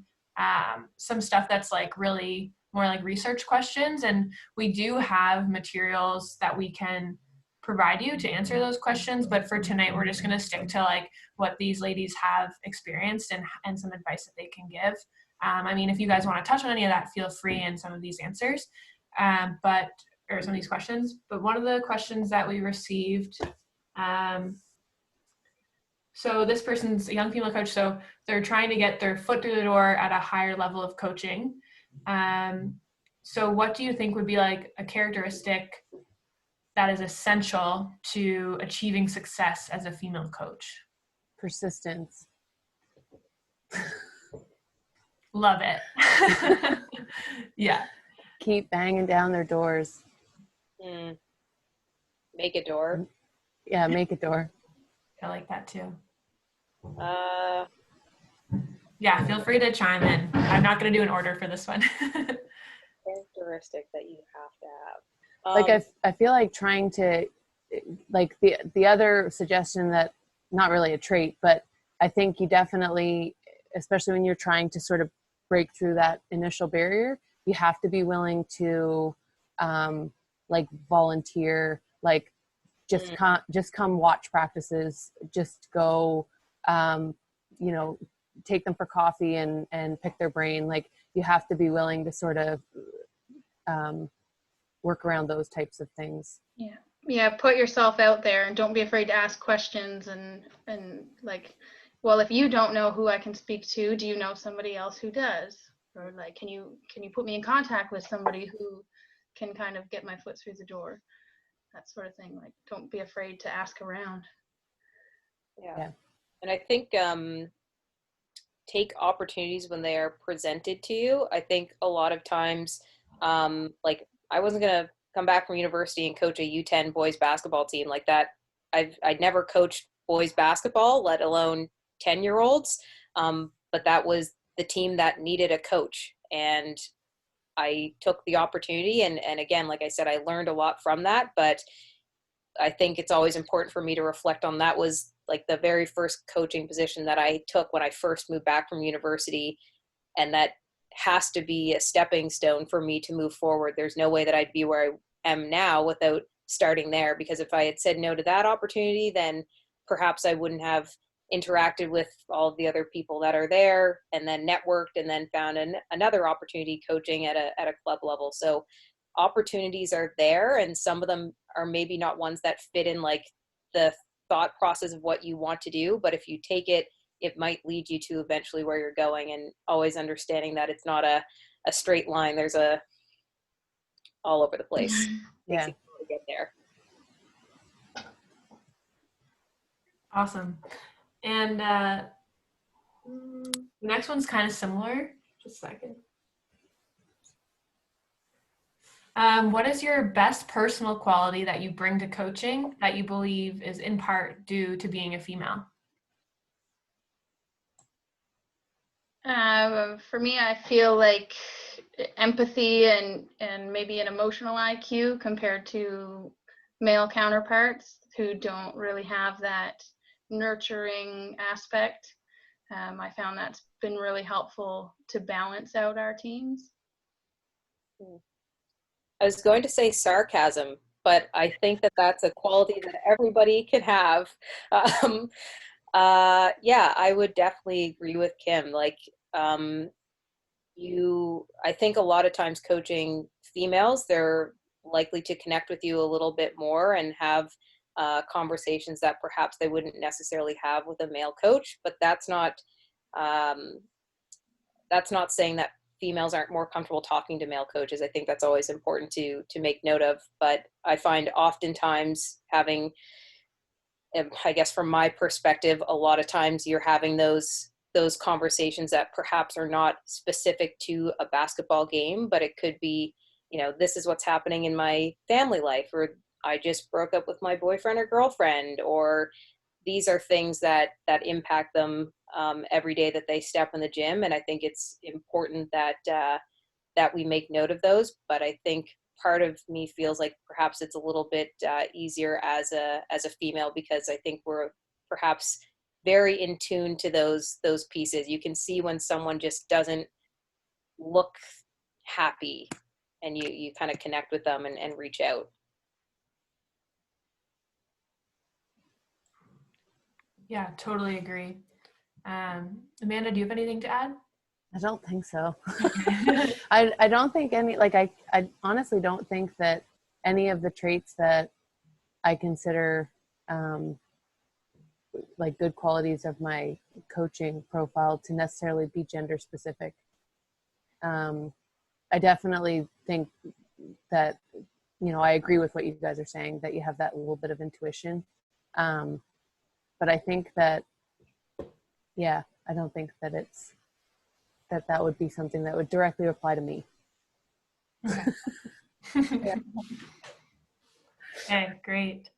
some stuff that's really more research questions. And we do have materials that we can provide you to answer those questions, but for tonight we're just going to stick to what these ladies have experienced and some advice that they can give. If you guys want to touch on any of that, feel free in some of these answers, or some of these questions. But one of the questions that we received, so this person's a young female coach, so they're trying to get their foot through the door at a higher level of coaching. So what do you think would be a characteristic that is essential to achieving success as a female coach? Persistence. Love it. Yeah. Keep banging down their doors. Make a door. Yeah, make a door. I like that too. Yeah, feel free to chime in. I'm not going to do an order for this one. Characteristic that you have to have. I feel like trying to, the other suggestion that, not really a trait, but I think you definitely, especially when you're trying to sort of break through that initial barrier, you have to be willing to volunteer, just come watch practices, just go, take them for coffee and pick their brain. You have to be willing to sort of work around those types of things. Yeah, put yourself out there and don't be afraid to ask questions and well, if you don't know who I can speak to, do you know somebody else who does? Or can you put me in contact with somebody who can kind of get my foot through the door? That sort of thing. Don't be afraid to ask around. Yeah. And I think take opportunities when they are presented to you. I think a lot of times, I wasn't gonna come back from university and coach a U10 boys basketball team like that. I'd never coached boys basketball, let alone 10-year-olds. But that was the team that needed a coach. And I took the opportunity, and again, like I said, I learned a lot from that, but I think it's always important for me to reflect on that was like the very first coaching position that I took when I first moved back from university. And that has to be a stepping stone for me to move forward. There's no way that I'd be where I am now without starting there, because if I had said no to that opportunity, then perhaps I wouldn't have interacted with all of the other people that are there, and then networked, and then found another opportunity coaching at a club level. So opportunities are there, and some of them are maybe not ones that fit in like the thought process of what you want to do, but if you take it, it might lead you to eventually where you're going, and always understanding that it's not a straight line. There's all over the place. Yeah. To get there. Awesome. And the next one's kind of similar. Just a second. What is your best personal quality that you bring to coaching that you believe is in part due to being a female? For me, I feel like empathy and maybe an emotional IQ compared to male counterparts who don't really have that nurturing aspect. I found that's been really helpful to balance out our teams. I was going to say sarcasm, but I think that that's a quality that everybody can have. Yeah, I would definitely agree with Kim. Like, I think a lot of times coaching females, they're likely to connect with you a little bit more and have conversations that perhaps they wouldn't necessarily have with a male coach. But that's not saying that females aren't more comfortable talking to male coaches. I think that's always important to make note of. But I find oftentimes having, I guess from my perspective, a lot of times you're having those conversations that perhaps are not specific to a basketball game, but it could be, this is what's happening in my family life, or I just broke up with my boyfriend or girlfriend, or these are things that impact them every day that they step in the gym. And I think it's important that we make note of those. But I think part of me feels like perhaps it's a little bit easier as a female, because I think we're perhaps very in tune to those pieces. You can see when someone just doesn't look happy, and you kind of connect with them and reach out. Yeah, totally agree. Amanda, do you have anything to add? I don't think so. I don't think I honestly don't think that any of the traits that I consider like good qualities of my coaching profile to necessarily be gender specific. I definitely think that, I agree with what you guys are saying, that you have that little bit of intuition. But I think that, I don't think that that would be something that would directly apply to me. Okay. Okay, great.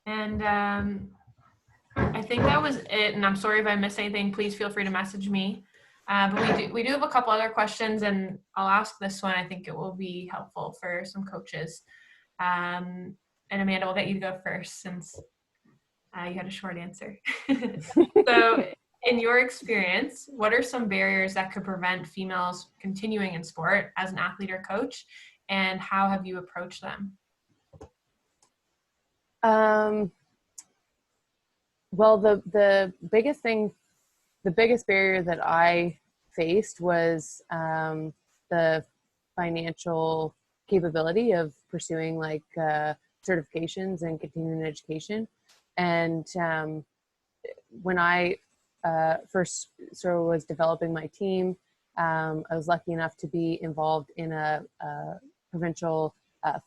And I think that was it. And I'm sorry if I missed anything. Please feel free to message me. But we do have a couple other questions, and I'll ask this one. I think it will be helpful for some coaches. And Amanda, we'll get you to go first since you had a short answer. So in your experience, what are some barriers that could prevent females continuing in sport as an athlete or coach, and how have you approached them? Well, the biggest barrier that I faced was the financial capability of pursuing like certifications and continuing education. And when I first sort of was developing my team, I was lucky enough to be involved in a provincial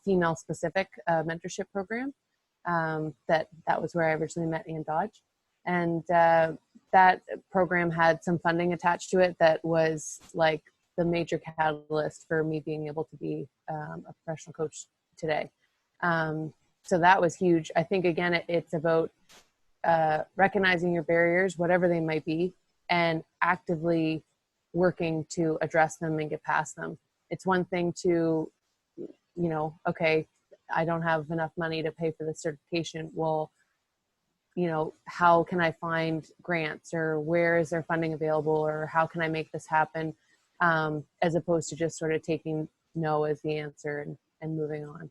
female-specific mentorship program. That was where I originally met Ann Dodge. And that program had some funding attached to it that was like the major catalyst for me being able to be a professional coach today. So that was huge. I think, again, it's about recognizing your barriers, whatever they might be, and actively working to address them and get past them. it's one thing to, okay, I don't have enough money to pay for the certification. Well, how can I find grants, or where is there funding available, or how can I make this happen? As opposed to just sort of taking no as the answer and moving on.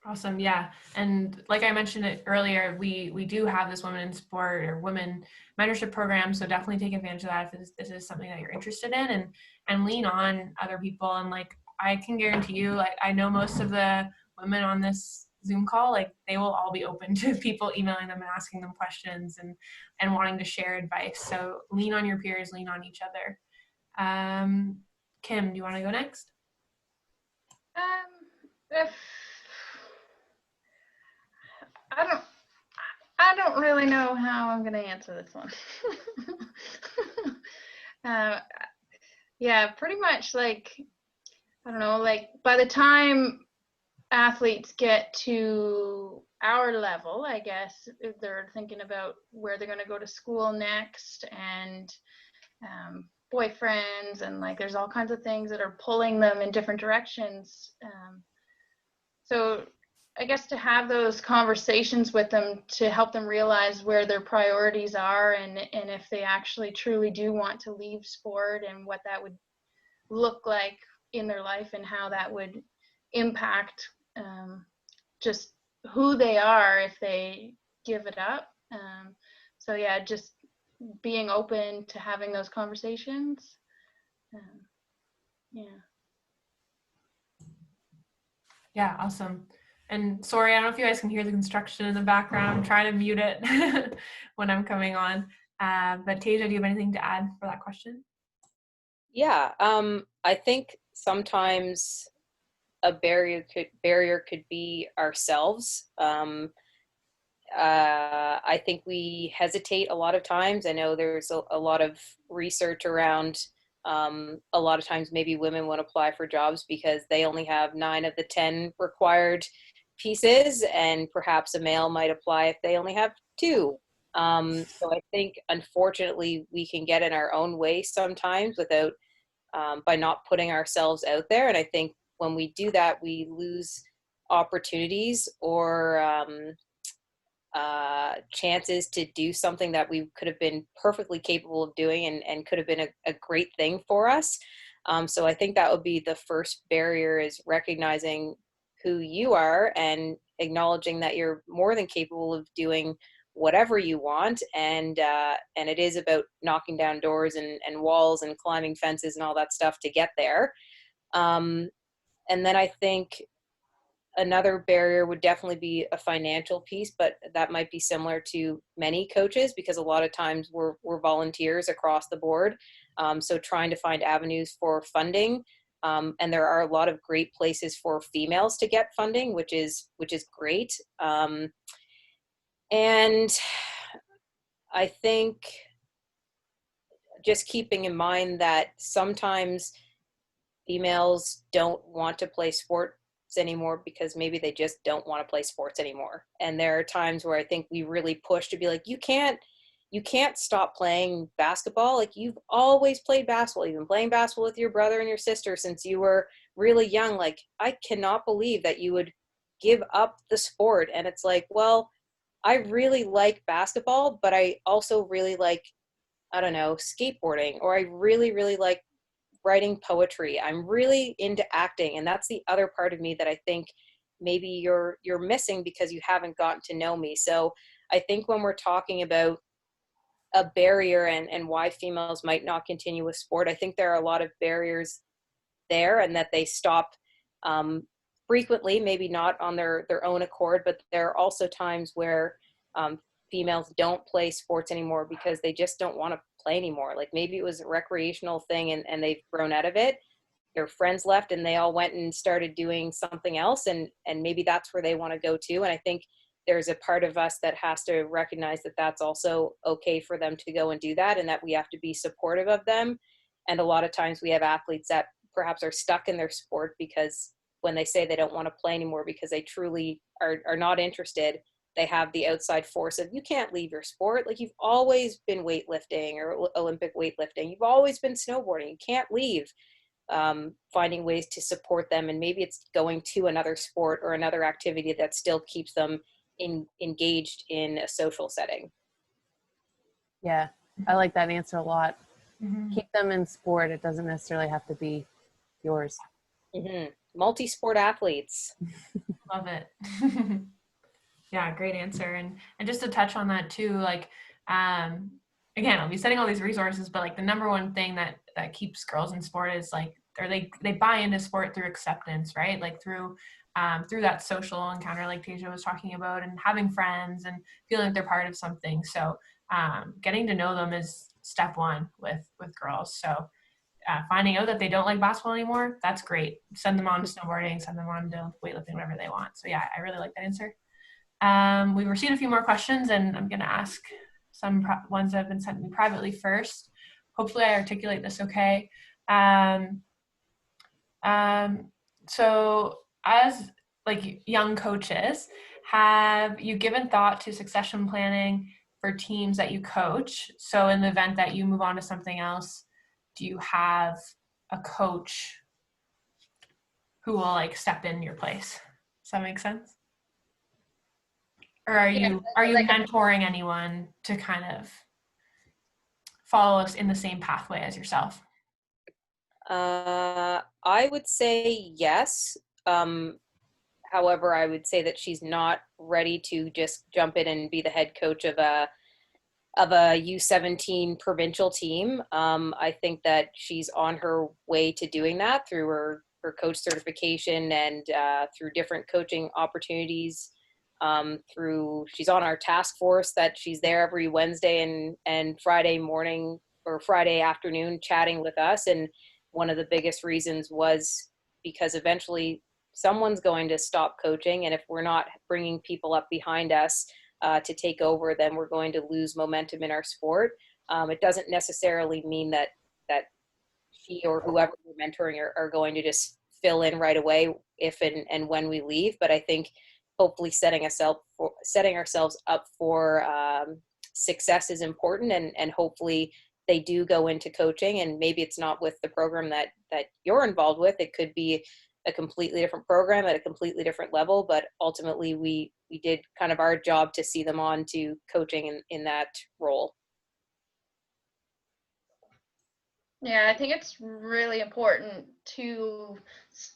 Awesome. Yeah. And like I mentioned it earlier, we do have this women in sport or women mentorship program. So definitely take advantage of that if this is something that you're interested in, and lean on other people. And like, I can guarantee you, like, I know most of the women on this Zoom call, like they will all be open to people emailing them and asking them questions and wanting to share advice. So lean on your peers, lean on each other. Kim, do you want to go next? If I don't really know how I'm going to answer this one. Yeah, pretty much like, I don't know, like by the time athletes get to our level, I guess, if they're thinking about where they're going to go to school next, and boyfriends, and like there's all kinds of things that are pulling them in different directions. So I guess to have those conversations with them to help them realize where their priorities are, and if they actually truly do want to leave sport, and what that would look like in their life, and how that would impact just who they are if they give it up. So yeah, just being open to having those conversations. Yeah. Yeah, awesome. And sorry, I don't know if you guys can hear the construction in the background. I'm trying to mute it when I'm coming on. But Tasia, do you have anything to add for that question? Yeah, I think sometimes a barrier could be ourselves. I think we hesitate a lot of times. I know there's a lot of research around a lot of times maybe women won't apply for jobs because they only have 9 of the 10 required pieces, and perhaps a male might apply if they only have 2. So I think unfortunately we can get in our own way sometimes without by not putting ourselves out there. And I think when we do that, we lose opportunities or chances to do something that we could have been perfectly capable of doing and could have been a great thing for us. So I think that would be the first barrier, is recognizing who you are and acknowledging that you're more than capable of doing whatever you want. And it is about knocking down doors and walls and climbing fences and all that stuff to get there. And then I think another barrier would definitely be a financial piece, but that might be similar to many coaches because a lot of times we're volunteers across the board. So trying to find avenues for funding. And there are a lot of great places for females to get funding, which is great. And I think just keeping in mind that sometimes females don't want to play sports anymore because maybe they just don't want to play sports anymore. And there are times where I think we really push to be like, you can't stop playing basketball. Like, you've always played basketball. You've been playing basketball with your brother and your sister since you were really young. Like, I cannot believe that you would give up the sport. And it's like, well, I really like basketball, but I also really like, I don't know, skateboarding, or I really, really like writing poetry. I'm really into acting. And that's the other part of me that I think maybe you're missing because you haven't gotten to know me. So I think when we're talking about a barrier and why females might not continue with sport, I think there are a lot of barriers there, and that they stop frequently, maybe not on their own accord, but there are also times where females don't play sports anymore because they just don't want to play anymore. Like, maybe it was a recreational thing and they've grown out of it. Their friends left and they all went and started doing something else, and maybe that's where they want to go to. And I think there's a part of us that has to recognize that that's also okay for them to go and do that, and that we have to be supportive of them. And a lot of times we have athletes that perhaps are stuck in their sport because when they say they don't want to play anymore because they truly are not interested, they have the outside force of, you can't leave your sport. Like, you've always been weightlifting or Olympic weightlifting. You've always been snowboarding. You can't leave. Finding ways to support them, and maybe it's going to another sport or another activity that still keeps them engaged in a social setting. Yeah, I like that answer a lot. Mm-hmm. Keep them in sport. It doesn't necessarily have to be yours. Mm-hmm. Multi-sport athletes. Love it. Yeah, great answer. And just to touch on that too, like, again, I'll be setting all these resources, but like the number one thing that keeps girls in sport is like, or they buy into sport through acceptance, right? Like through that social encounter, like Tasia was talking about, and having friends and feeling like they're part of something. So getting to know them is step one with girls. So finding out that they don't like basketball anymore, that's great. Send them on to snowboarding, send them on to weightlifting, whatever they want. So yeah, I really like that answer. We've received a few more questions, and I'm going to ask some ones that have been sent to me privately first. Hopefully I articulate this okay. So as like young coaches, have you given thought to succession planning for teams that you coach? So in the event that you move on to something else, do you have a coach who will like step in your place? Does that make sense? Or are you like mentoring anyone to kind of follow us in the same pathway as yourself? I would say yes. However, I would say that she's not ready to just jump in and be the head coach of a U17 provincial team. I think that she's on her way to doing that through her coach certification and through different coaching opportunities. She's on our task force that she's there every Wednesday and Friday morning or Friday afternoon chatting with us. And one of the biggest reasons was because eventually someone's going to stop coaching. And if we're not bringing people up behind us to take over, then we're going to lose momentum in our sport. It doesn't necessarily mean that she or whoever we're mentoring are going to just fill in right away if and when we leave. But I think hopefully setting ourselves up for success is important, and hopefully they do go into coaching, and maybe it's not with the program that you're involved with. It could be a completely different program at a completely different level, but ultimately we did kind of our job to see them on to coaching in that role. Yeah, I think it's really important to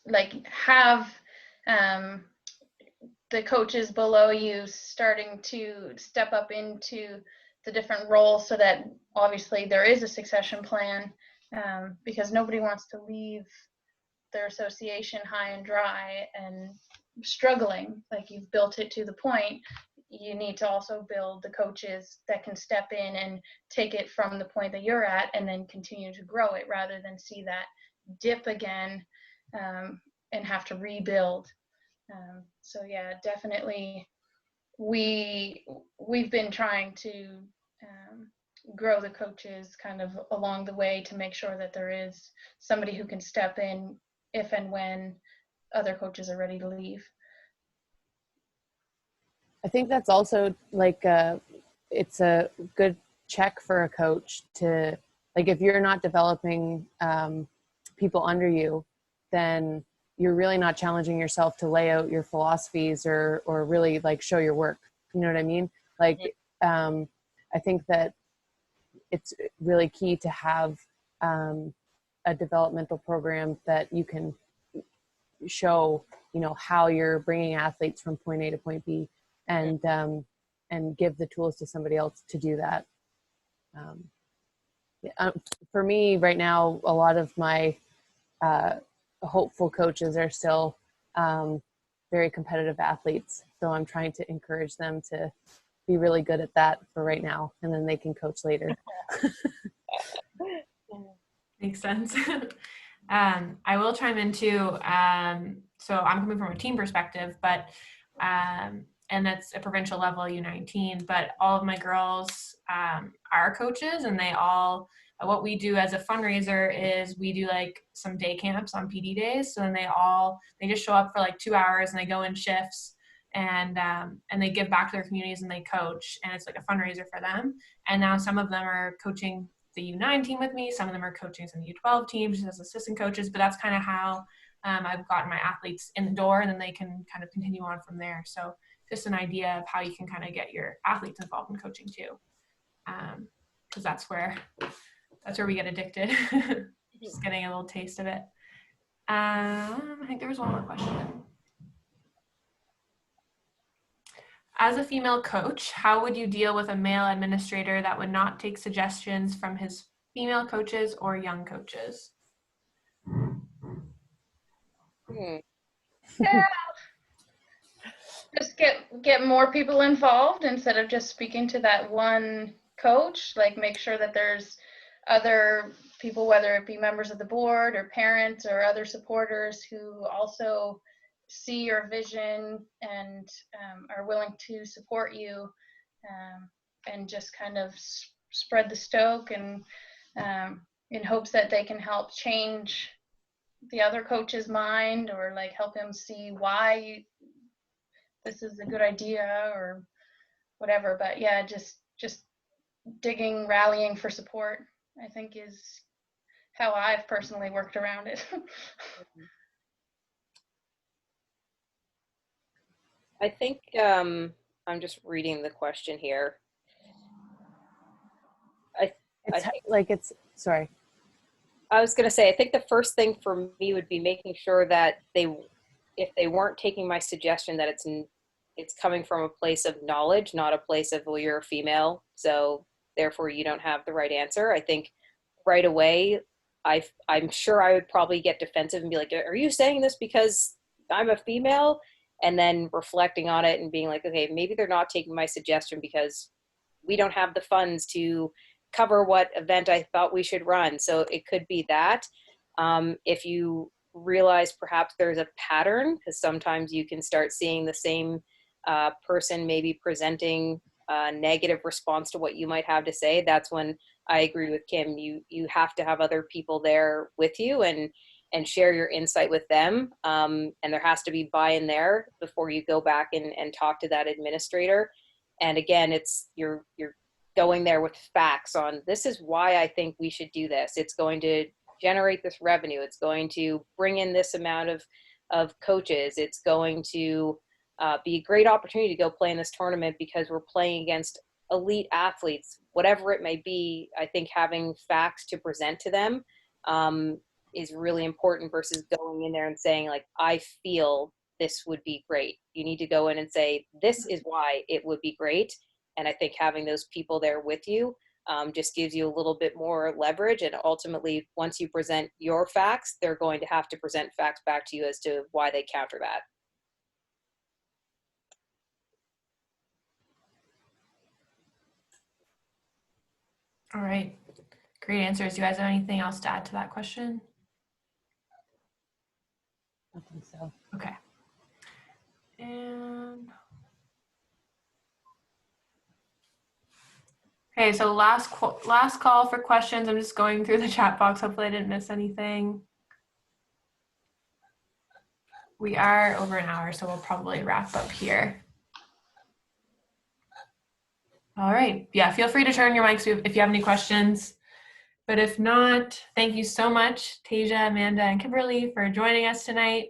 like have the coaches below you starting to step up into the different roles, so that obviously there is a succession plan, because nobody wants to leave their association high and dry and struggling. Like, you've built it to the point, you need to also build the coaches that can step in and take it from the point that you're at and then continue to grow it, rather than see that dip again and have to rebuild. So yeah, definitely we've been trying to grow the coaches kind of along the way to make sure that there is somebody who can step in if and when other coaches are ready to leave. I think that's also like it's a good check for a coach to, like, if you're not developing people under you, then you're really not challenging yourself to lay out your philosophies or really like show your work. You know what I mean? Like, I think that it's really key to have a developmental program that you can show, you know, how you're bringing athletes from point A to point B, and give the tools to somebody else to do that. For me right now, a lot of my hopeful coaches are still very competitive athletes. So I'm trying to encourage them to be really good at that for right now, and then they can coach later. Makes sense. I will chime in too. So I'm coming from a team perspective, but and that's a provincial level U19, but all of my girls are coaches, and they all, what we do as a fundraiser is we do like some day camps on PD days. So then they just show up for like 2 hours and they go in shifts and they give back to their communities and they coach, and it's like a fundraiser for them. And now some of them are coaching the U9 team with me. Some of them are coaching some U12 teams as assistant coaches, but that's kind of how I've gotten my athletes in the door, and then they can kind of continue on from there. So just an idea of how you can kind of get your athletes involved in coaching too. Because that's where we get addicted. Just getting a little taste of it. I think there was one more question. As a female coach, how would you deal with a male administrator that would not take suggestions from his female coaches or young coaches? Yeah. Just get more people involved instead of just speaking to that one coach. Like, make sure that there's other people, whether it be members of the board or parents or other supporters, who also see your vision and are willing to support you, and just kind of spread the stoke, and in hopes that they can help change the other coach's mind, or like help him see why this is a good idea or whatever. But yeah, just digging, rallying for support, I think, is how I've personally worked around it. I think I'm just reading the question here. Sorry. I was going to say, I think the first thing for me would be making sure that if they weren't taking my suggestion, that it's coming from a place of knowledge, not a place of, well, you're a female, so therefore you don't have the right answer. I think right away, I'm sure I would probably get defensive and be like, are you saying this because I'm a female? And then reflecting on it and being like, okay, maybe they're not taking my suggestion because we don't have the funds to cover what event I thought we should run. So it could be that. If you realize perhaps there's a pattern, because sometimes you can start seeing the same person maybe presenting a negative response to what you might have to say, that's when I agree with Kim. You have to have other people there with you and share your insight with them. And there has to be buy-in there before you go back and talk to that administrator. And again, it's you're going there with facts on, this is why I think we should do this. It's going to generate this revenue. It's going to bring in this amount of coaches. It's going to be a great opportunity to go play in this tournament because we're playing against elite athletes, whatever it may be. I think having facts to present to them is really important versus going in there and saying, like, I feel this would be great. You need to go in and say, this is why it would be great. And I think having those people there with you just gives you a little bit more leverage. And ultimately, once you present your facts, they're going to have to present facts back to you as to why they counter that. All right. Great answers. Do you guys have anything else to add to that question? I think so. Okay. And okay, so last call for questions. I'm just going through the chat box. Hopefully I didn't miss anything. We are over an hour, so we'll probably wrap up here. All right. Yeah, feel free to turn your mics if you have any questions. But if not, thank you so much, Tasia, Amanda, and Kimberly, for joining us tonight.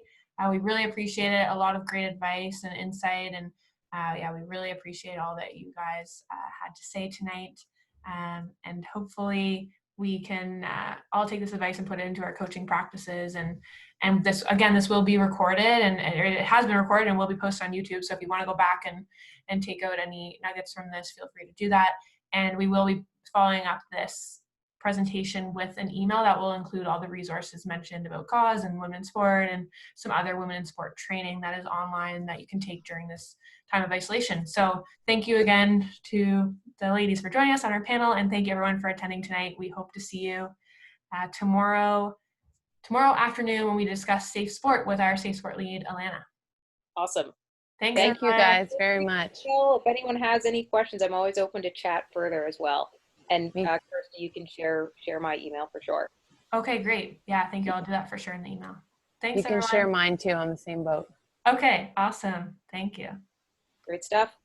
We really appreciate it. A lot of great advice and insight. And yeah, we really appreciate all that you guys had to say tonight. And hopefully we can all take this advice and put it into our coaching practices. And this, again, this will be recorded, and it has been recorded and will be posted on YouTube. So if you want to go back and take out any nuggets from this, feel free to do that. And we will be following up this presentation with an email that will include all the resources mentioned about cause and women in sport and some other women in sport training that is online that you can take during this time of isolation. So thank you again to the ladies for joining us on our panel, and thank you everyone for attending tonight. We hope to see you tomorrow afternoon when we discuss safe sport with our safe sport lead, Alana. Awesome. Thanks. Thank you guys very much. If anyone has any questions, I'm always open to chat further as well. And Kirsty, you can share my email for sure. Okay, great. Yeah, thank you. I'll do that for sure in the email. Thanks, you can everyone. share mine too. On the same boat. Okay, awesome. Thank you. Great stuff.